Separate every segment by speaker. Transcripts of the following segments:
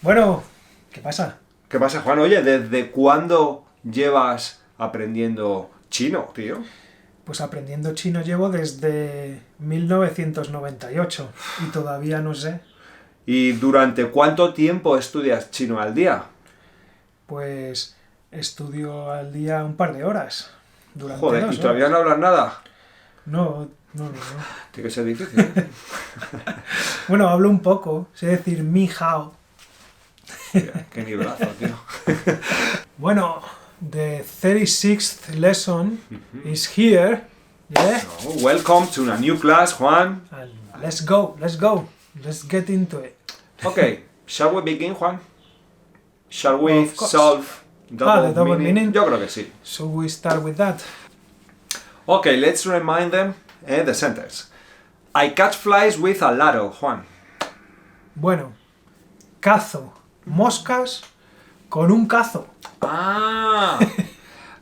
Speaker 1: Bueno, ¿qué pasa?
Speaker 2: ¿Qué pasa, Juan? Oye, ¿desde cuándo llevas aprendiendo chino, tío?
Speaker 1: Pues aprendiendo chino llevo desde 1998 y todavía no sé.
Speaker 2: ¿Y durante cuánto tiempo estudias chino al día?
Speaker 1: Pues estudio al día un par de horas. Durante
Speaker 2: Joder,
Speaker 1: 2
Speaker 2: ¿y todavía
Speaker 1: horas.
Speaker 2: no hablas nada?
Speaker 1: No.
Speaker 2: Tiene que ser difícil, ¿eh?
Speaker 1: Bueno, hablo un poco. Sé decir mi hao.
Speaker 2: Hostia, qué nivelazo, tío.
Speaker 1: Bueno, the 36th lesson is here. Yeah?
Speaker 2: Oh, welcome to a new class, Juan.
Speaker 1: And let's go. Let's get into it.
Speaker 2: Okay, shall we begin, Juan? Shall we
Speaker 1: Of course.
Speaker 2: solve
Speaker 1: the double meaning?
Speaker 2: Yo creo que sí.
Speaker 1: So we start with that.
Speaker 2: Okay, let's remind them the sentence. I catch flies with a ladle, Juan.
Speaker 1: Bueno, cazo moscas con un cazo.
Speaker 2: Ah,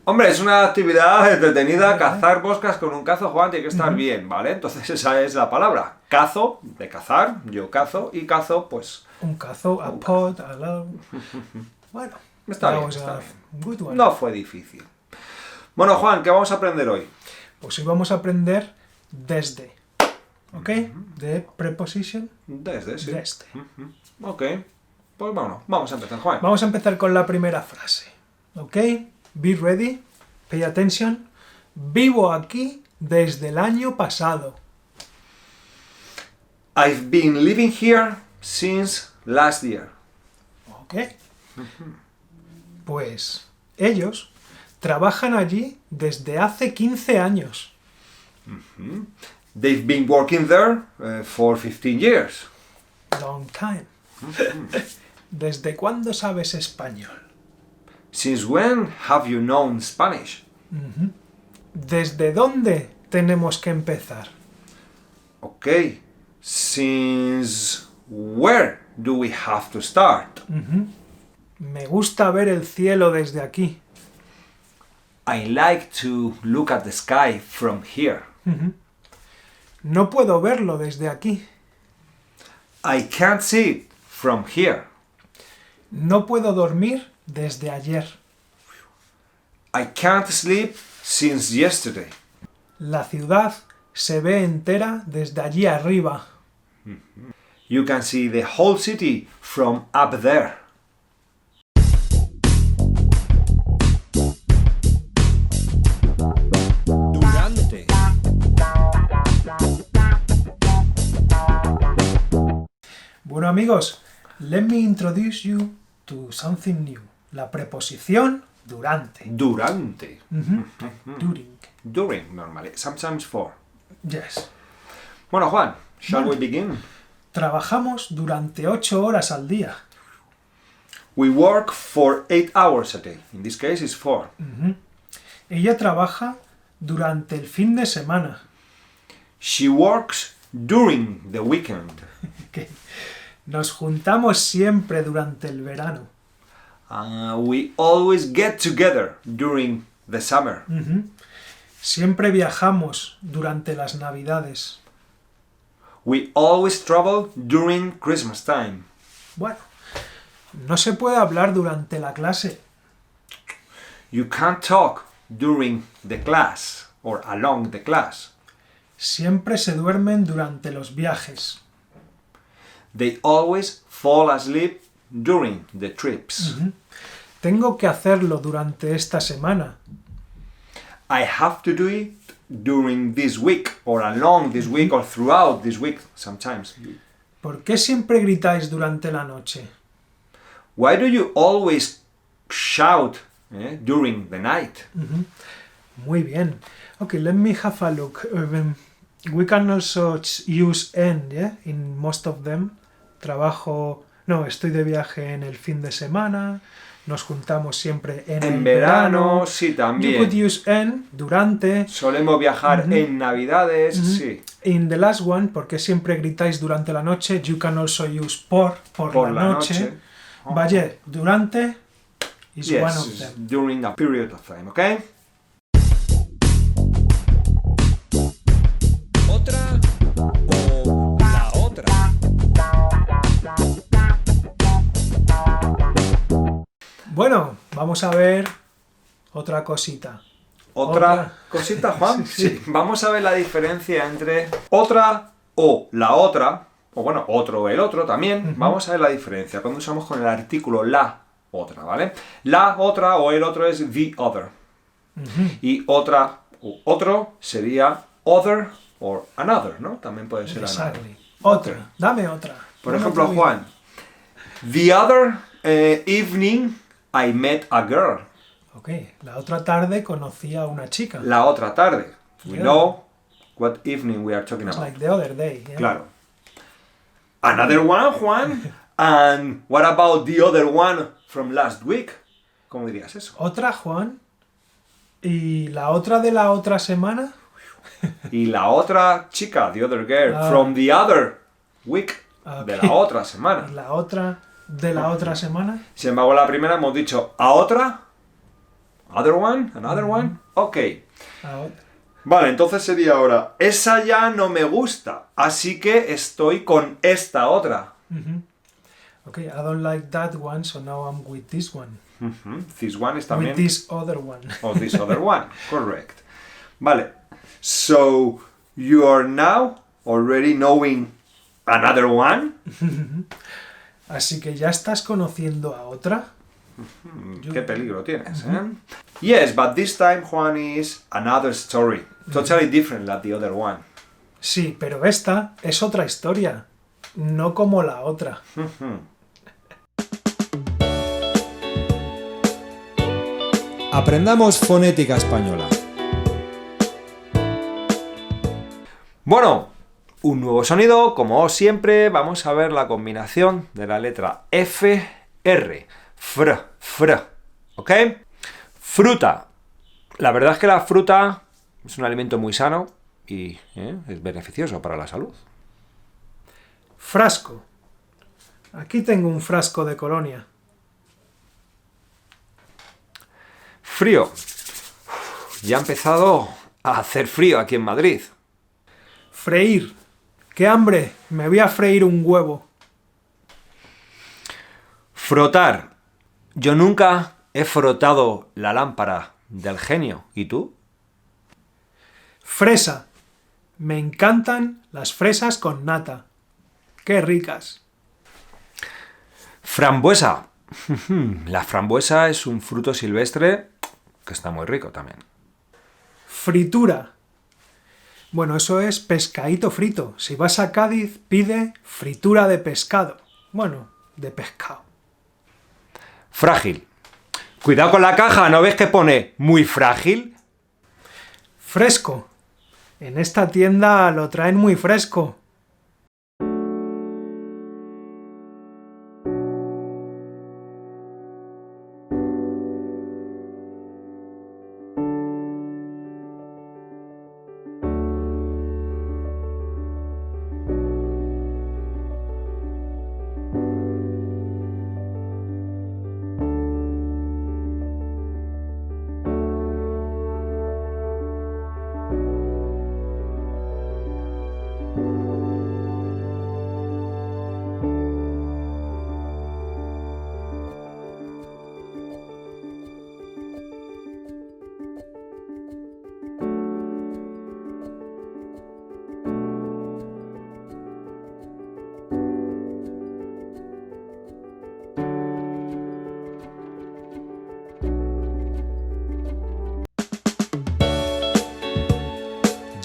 Speaker 2: hombre, es una actividad entretenida, cazar moscas con un cazo, Juan, tiene que estar bien, ¿vale? Entonces esa es la palabra. Cazo, de cazar, yo cazo, y cazo, pues...
Speaker 1: Un cazo, a pot, a lado. Bueno,
Speaker 2: Está
Speaker 1: that
Speaker 2: bien,
Speaker 1: was
Speaker 2: está
Speaker 1: a
Speaker 2: bien.
Speaker 1: good one.
Speaker 2: No fue difícil. Bueno, Juan, ¿qué vamos a aprender hoy?
Speaker 1: Pues hoy vamos a aprender desde. ¿Ok? De preposition.
Speaker 2: Desde, sí.
Speaker 1: Desde.
Speaker 2: Ok, pues bueno, vamos a empezar, Juan.
Speaker 1: Vamos a empezar con la primera frase. ¿Ok? Be ready. Pay attention. Vivo aquí desde el año pasado.
Speaker 2: I've been living here since last year.
Speaker 1: ¿Ok? Pues ellos trabajan allí desde hace 15 años.
Speaker 2: They've been working there for 15 years.
Speaker 1: Long time. ¿Desde cuándo sabes español?
Speaker 2: Since when have you known Spanish?
Speaker 1: ¿Desde dónde tenemos que empezar?
Speaker 2: Okay, since where do we have to start?
Speaker 1: Me gusta ver el cielo desde aquí.
Speaker 2: I like to look at the sky from here.
Speaker 1: No puedo verlo desde aquí.
Speaker 2: I can't see it from here.
Speaker 1: No puedo dormir desde ayer.
Speaker 2: I can't sleep since yesterday.
Speaker 1: La ciudad se ve entera desde allí arriba.
Speaker 2: You can see the whole city from up there. Durante.
Speaker 1: Bueno amigos, let me introduce you to something new. La preposición durante.
Speaker 2: Durante.
Speaker 1: During.
Speaker 2: During, normally. Sometimes for.
Speaker 1: Yes.
Speaker 2: Bueno, Juan, shall
Speaker 1: Bueno.
Speaker 2: we begin?
Speaker 1: Trabajamos durante 8 horas al día.
Speaker 2: We work for 8 hours a day. In this case, it's 4.
Speaker 1: Ella trabaja durante el fin de semana.
Speaker 2: She works during the weekend.
Speaker 1: Que nos juntamos siempre durante el verano.
Speaker 2: We always get together during the summer.
Speaker 1: Siempre viajamos durante las Navidades.
Speaker 2: We always travel during Christmas time.
Speaker 1: Bueno, no se puede hablar durante la clase.
Speaker 2: You can't talk during the class or along the class.
Speaker 1: Siempre se duermen durante los viajes.
Speaker 2: They always fall asleep during the trips.
Speaker 1: Tengo que hacerlo durante esta semana.
Speaker 2: I have to do it during this week or along this week or throughout this week sometimes.
Speaker 1: ¿Por qué siempre gritáis durante la noche?
Speaker 2: Why do you always shout during the night?
Speaker 1: Muy bien. Okay, let me have a look. We can also use en, yeah, in most of them. Estoy de viaje en el fin de semana. Nos juntamos siempre en el
Speaker 2: verano, sí,
Speaker 1: You
Speaker 2: también.
Speaker 1: could use en, durante.
Speaker 2: Solemos viajar en Navidades, sí.
Speaker 1: In the last one, porque siempre gritáis durante la noche. You can also use por la noche. Vaya, durante is
Speaker 2: Yes,
Speaker 1: one of them.
Speaker 2: during a period of time, okay?
Speaker 3: ¿Otra o la otra?
Speaker 1: Bueno, vamos a ver otra cosita.
Speaker 2: ¿Otra cosita, Juan? Sí. Vamos a ver la diferencia entre otra o la otra, o bueno, otro o el otro también. Vamos a ver la diferencia cuando usamos con el artículo la otra, ¿vale? La otra o el otro es the other. Y otra u otro sería other o another, ¿no? También puede ser another.
Speaker 1: Otra, dame otra.
Speaker 2: Por ejemplo, Juan, the other evening I met a girl.
Speaker 1: Ok, la otra tarde conocí a una chica.
Speaker 2: La otra tarde. We know what evening we are talking
Speaker 1: It's
Speaker 2: about.
Speaker 1: like the other day. Yeah?
Speaker 2: Claro. Another one, Juan. And what about the other one from last week? ¿Cómo dirías eso?
Speaker 1: Otra, Juan. ¿Y la otra de la otra semana?
Speaker 2: Y la otra chica, the other girl, from the other week, de la otra semana.
Speaker 1: ¿Y la otra de la otra semana?
Speaker 2: Sin embargo, la primera hemos dicho a otra. Other one, another one. Ok. Vale, entonces sería ahora, esa ya no me gusta, así que estoy con esta otra.
Speaker 1: Ok, I don't like that one, so now I'm with this one.
Speaker 2: This one is también...
Speaker 1: With this other one.
Speaker 2: Or this other one, correct. Vale, so you are now already knowing another one.
Speaker 1: Así que ya estás conociendo a otra.
Speaker 2: Qué peligro tienes, ¿eh? Yes, but this time, Juan, is another story. Totally different than the other one.
Speaker 1: Sí, pero esta es otra historia, no como la otra.
Speaker 3: Aprendamos fonética española.
Speaker 2: Bueno, un nuevo sonido, como siempre, vamos a ver la combinación de la letra F, R, fr, ¿ok? Fruta. La verdad es que la fruta es un alimento muy sano y es beneficioso para la salud.
Speaker 1: Frasco. Aquí tengo un frasco de colonia.
Speaker 2: Frío. Ya ha empezado a hacer frío aquí en Madrid.
Speaker 1: Freír. ¡Qué hambre! Me voy a freír un huevo.
Speaker 2: Frotar. Yo nunca he frotado la lámpara del genio. ¿Y tú?
Speaker 1: Fresa. Me encantan las fresas con nata. ¡Qué ricas!
Speaker 2: Frambuesa. La frambuesa es un fruto silvestre que está muy rico también.
Speaker 1: Fritura. Bueno, eso es pescadito frito. Si vas a Cádiz, pide fritura de pescado. Bueno, de pescado.
Speaker 2: Frágil. Cuidado con la caja, ¿no ves que pone muy frágil?
Speaker 1: Fresco. En esta tienda lo traen muy fresco.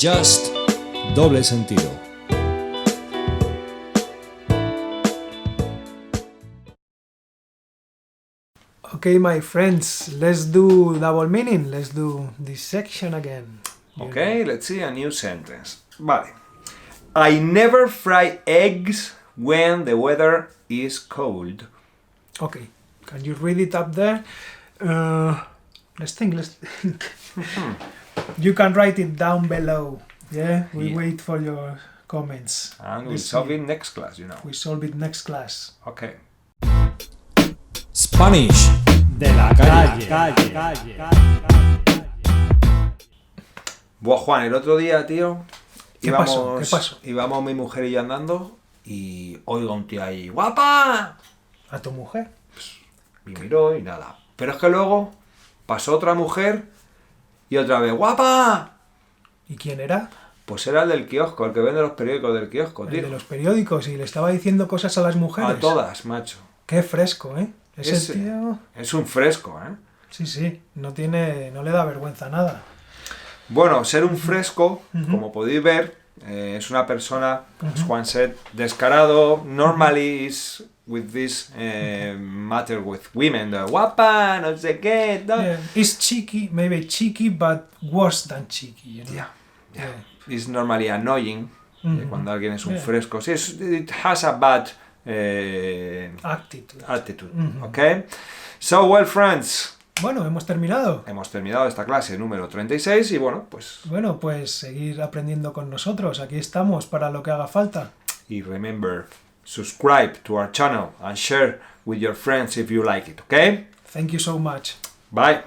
Speaker 3: Just, doble sentido.
Speaker 1: Okay, my friends, let's do double meaning. Let's do this section again.
Speaker 2: Okay, let's see a new sentence. Vale. I never fry eggs when the weather is cold.
Speaker 1: Okay, can you read it up there? Let's think. You can write it down below. Yeah, we wait for your comments.
Speaker 2: And we'll solve it next class, you know.
Speaker 1: We solve it next class.
Speaker 2: Okay.
Speaker 3: Spanish de la calle.
Speaker 2: Buah, Juan, el otro día, tío,
Speaker 1: ¿Qué pasó?
Speaker 2: íbamos mi mujer y yo andando y oigo a un tío ahí, ¡guapa!
Speaker 1: ¿A tu mujer?
Speaker 2: Y miró y nada. Pero es que luego pasó otra mujer y otra vez, ¡guapa!
Speaker 1: ¿Y quién era?
Speaker 2: Pues era el del kiosco, el que vende los periódicos del kiosco,
Speaker 1: El
Speaker 2: tío.
Speaker 1: de los periódicos y le estaba diciendo cosas a las mujeres.
Speaker 2: A todas, macho.
Speaker 1: Qué fresco, ¿eh? Ese tío...
Speaker 2: Es un fresco, ¿eh?
Speaker 1: Sí, no le da vergüenza nada.
Speaker 2: Bueno, ser un fresco, como podéis ver, es una persona, as Juan said, descarado, normally is with this matter with women, the guapa, no sé qué, tal.
Speaker 1: Yeah. It's cheeky, maybe cheeky, but worse than cheeky, you know?
Speaker 2: Yeah. It's normally annoying, cuando alguien es un
Speaker 1: Yeah.
Speaker 2: fresco. Sí, it has a bad
Speaker 1: Attitude.
Speaker 2: okay? So, well, friends,
Speaker 1: Bueno, hemos terminado.
Speaker 2: hemos terminado esta clase número 36 y bueno, pues...
Speaker 1: Bueno, pues seguir aprendiendo con nosotros. Aquí estamos para lo que haga falta.
Speaker 2: Y remember, subscribe to our channel and share with your friends if you like it, okay?
Speaker 1: Thank you so much.
Speaker 2: Bye.